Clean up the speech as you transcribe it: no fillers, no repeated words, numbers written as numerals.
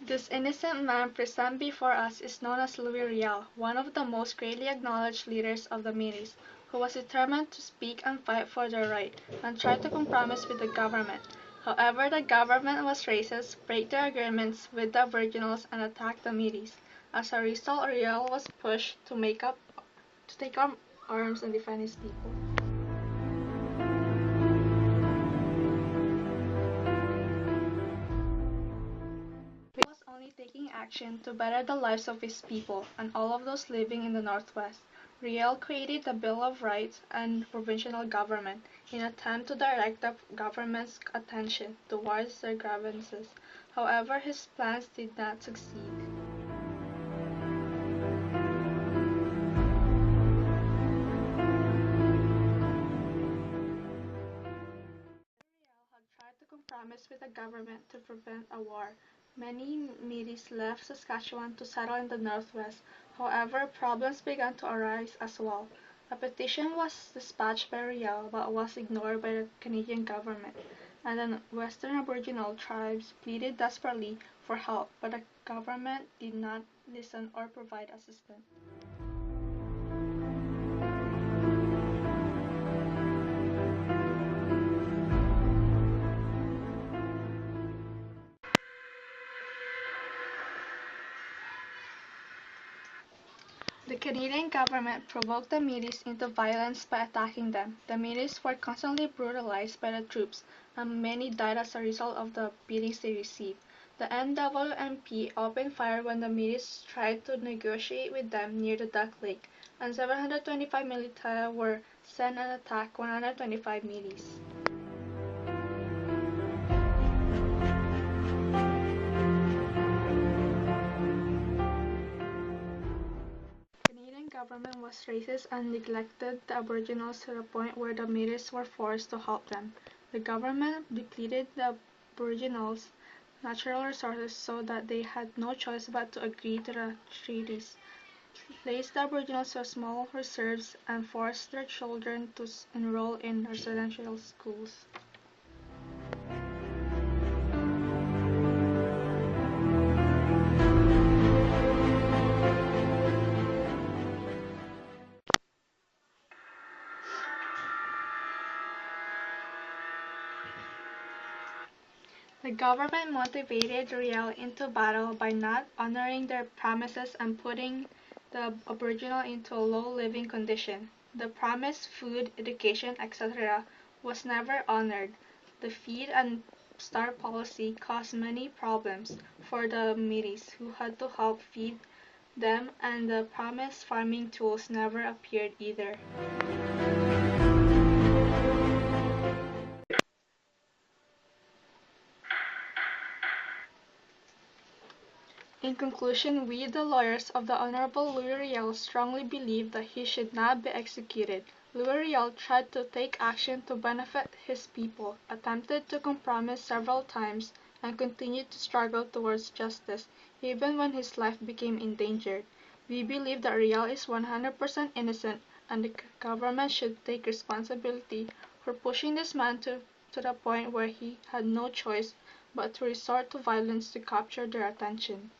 This innocent man present before us is known as Louis Riel, one of the most greatly acknowledged leaders of the Medes, who was determined to speak and fight for their right, and try to compromise with the government. However, the government was racist, break their agreements with the Aboriginals, and attacked the Medes. As a result, Riel was pushed to take up arms and defend his people. He was only taking action to better the lives of his people and all of those living in the Northwest. Riel created the Bill of Rights and provincial government in an attempt to direct the government's attention towards their grievances. However, his plans did not succeed. Riel had tried to compromise with the government to prevent a war. Many Medes left Saskatchewan to settle in the Northwest. However, problems began to arise as well. A petition was dispatched by Riel but was ignored by the Canadian government, and the Western Aboriginal tribes pleaded desperately for help, but the government did not listen or provide assistance. The Canadian government provoked the Medes into violence by attacking them. The Medes were constantly brutalized by the troops, and many died as a result of the beatings they received. The NWMP opened fire when the Medes tried to negotiate with them near the Duck Lake, and 725 military were sent and attacked 125 Medes. The Canadian government was racist and neglected the Aboriginals to the point where the Medes were forced to help them. The government depleted the Aboriginals' natural resources so that they had no choice but to agree to the treaties, placed the Aboriginals to small reserves, and forced their children to enroll in residential schools. The government motivated Riel into battle by not honoring their promises and putting the Aboriginal into a low living condition. The promised food, education, etc. was never honored. The feed and starve policy caused many problems for the Medes who had to help feed them, and the promised farming tools never appeared either. In conclusion, we, the lawyers of the Honorable Louis Riel, strongly believe that he should not be executed. Louis Riel tried to take action to benefit his people, attempted to compromise several times, and continued to struggle towards justice, even when his life became endangered. We believe that Riel is 100% innocent, and the government should take responsibility for pushing this man to the point where he had no choice but to resort to violence to capture their attention.